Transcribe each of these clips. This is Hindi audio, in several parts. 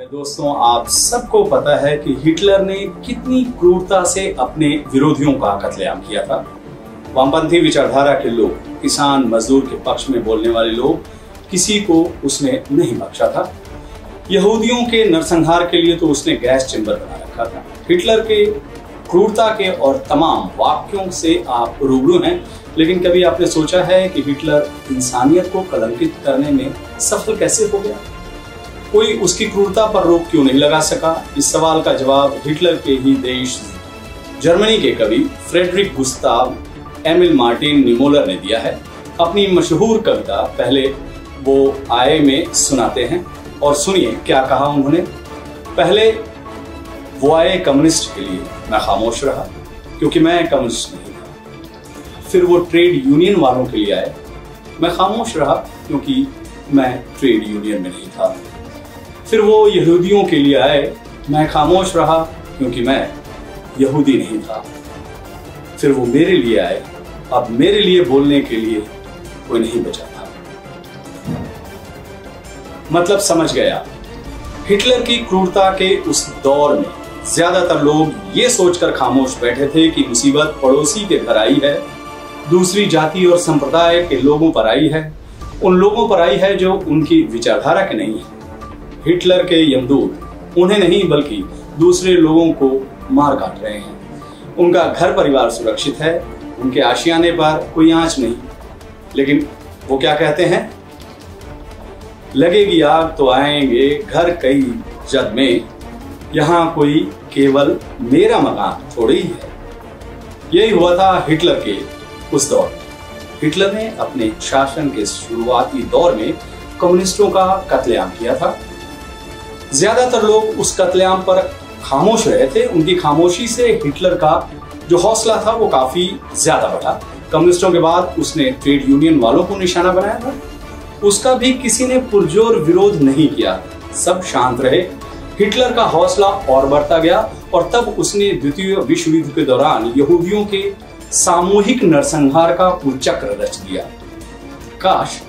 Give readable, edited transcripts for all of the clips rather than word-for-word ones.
दोस्तों, आप सबको पता है कि हिटलर ने कितनी क्रूरता से अपने विरोधियों का कत्लेआम किया था। वामपंथी विचारधारा के लोग, किसान मजदूर के पक्ष में बोलने वाले लोग, किसी को उसने नहीं बख्शा था। यहूदियों के नरसंहार के लिए तो उसने गैस चेंबर बना रखा था। हिटलर के क्रूरता के और तमाम वाक्यों से आप रूबरू हैं, लेकिन कभी आपने सोचा है कि हिटलर इंसानियत को कलंकित करने में सफल कैसे हो गया? कोई उसकी क्रूरता पर रोक क्यों नहीं लगा सका? इस सवाल का जवाब हिटलर के ही देश जर्मनी के कवि फ्रेडरिक गुस्ताव एमिल मार्टिन निमोलर ने दिया है। अपनी मशहूर कविता पहले वो आए में सुनाते हैं और सुनिए क्या कहा उन्होंने। पहले वो आए कम्युनिस्ट के लिए मैं खामोश रहा क्योंकि मैं कम्युनिस्ट नहीं था। फिर वो ट्रेड यूनियन वालों के लिए आए, मैं खामोश रहा क्योंकि मैं ट्रेड यूनियन में नहीं था। फिर वो यहूदियों के लिए आए, मैं खामोश रहा क्योंकि मैं यहूदी नहीं था। फिर वो मेरे लिए आए, अब मेरे लिए बोलने के लिए कोई नहीं बचा था। मतलब समझ गया। हिटलर की क्रूरता के उस दौर में ज्यादातर लोग ये सोचकर खामोश बैठे थे कि मुसीबत पड़ोसी के घर आई है, दूसरी जाति और संप्रदाय के लोगों पर आई है, उन लोगों पर आई है जो उनकी विचारधारा के नहीं है। हिटलर के यमदूत उन्हें नहीं बल्कि दूसरे लोगों को मार काट रहे हैं। उनका घर परिवार सुरक्षित है, उनके आशियाने पर कोई आंच नहीं। लेकिन वो क्या कहते हैं? लगेगी आग तो आएंगे घर कई जद में, यहां कोई केवल मेरा मकान थोड़ी ही है। यही हुआ था हिटलर के उस दौर में। हिटलर ने अपने शासन के शुरुआती दौर में कम्युनिस्टों का कत्लेआम किया था। ज्यादातर लोग उस कत्लेआम पर खामोश रहे थे। उनकी खामोशी से हिटलर का जो हौसला था वो काफी ज्यादा बढ़ा। कम्युनिस्टों के बाद उसने ट्रेड यूनियन वालों को निशाना बनाया था। उसका भी किसी ने पुरजोर विरोध नहीं किया, सब शांत रहे। हिटलर का हौसला और बढ़ता गया और तब उसने द्वितीय विश्व युद्ध के दौरान यहूदियों के सामूहिक नरसंहार का कुचक्र रच दिया। काश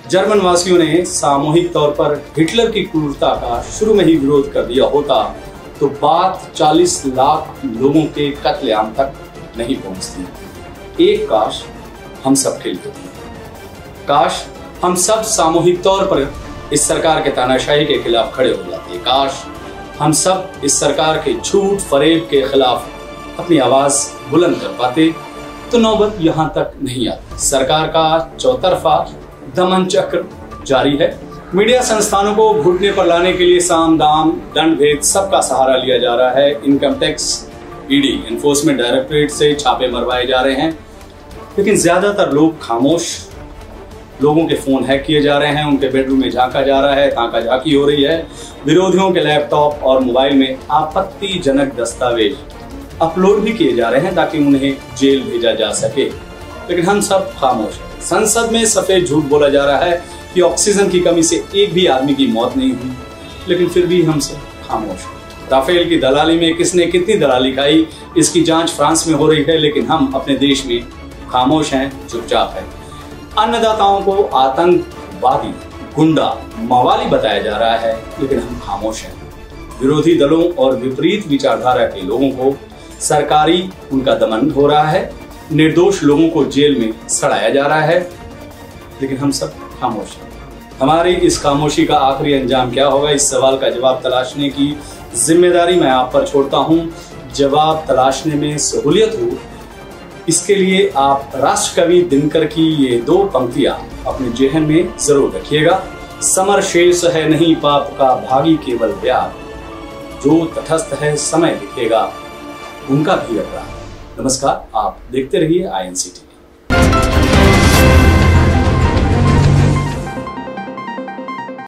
जर्मन वासियों ने सामूहिक तौर पर हिटलर की क्रूरता का शुरू में ही विरोध कर दिया होता तो बात 40 लाख लोगों के कत्लेआम तक नहीं पहुंचती। एक काश हम सब के लिए थी। काश हम सब सामूहिक तौर पर इस सरकार के तानाशाही के खिलाफ खड़े हो जाते। काश हम सब इस सरकार के झूठ फरेब के खिलाफ अपनी आवाज बुलंद कर पाते तो नौबत यहां तक नहीं आती। सरकार का चौतरफा दमन चक्र जारी है। मीडिया संस्थानों को घुटने पर लाने के लिए साम दाम दंड भेद सबका सहारा लिया जा रहा है। Income tax, ED, enforcement directorate से छापे मरवाए जा रहे हैं, लेकिन ज्यादातर लोग खामोश। लोगों के फोन हैक किए जा रहे हैं, उनके बेडरूम में झांका जा रहा है, ताका झाकी हो रही है। विरोधियों के लैपटॉप और मोबाइल में आपत्तिजनक दस्तावेज अपलोड भी किए जा रहे हैं ताकि उन्हें जेल भेजा जा सके, लेकिन हम सब खामोश हैं। संसद में सफेद झूठ बोला जा रहा है कि ऑक्सीजन की कमी से एक भी आदमी की मौत नहीं हुई, लेकिन फिर भी हम सब खामोश हैं। राफेल की दलाली में किसने कितनी दलाली खाई, इसकी जांच फ्रांस में हो रही है, लेकिन हम अपने देश में खामोश हैं, चुपचाप हैं। अन्नदाताओं को आतंकवादी, गुंडा, मवाली बताया जा रहा है, लेकिन हम खामोश हैं। विरोधी दलों और विपरीत विचारधारा के लोगों को सरकारी उनका दमन हो रहा है, निर्दोष लोगों को जेल में सड़ाया जा रहा है, लेकिन हम सब खामोश हैं। हमारी इस खामोशी का आखिरी अंजाम क्या होगा, इस सवाल का जवाब तलाशने की जिम्मेदारी मैं आप पर छोड़ता हूं। जवाब तलाशने में सहूलियत हो, इसके लिए आप राष्ट्रकवि दिनकर की ये 2 पंक्तियां अपने जेहन में जरूर रखिएगा। समर शेष है नहीं पाप का, भागी केवल व्याप, जो तटस्थ है समय दिखेगा, उनका भी अपराध। नमस्कार, आप देखते रहिए INC TV।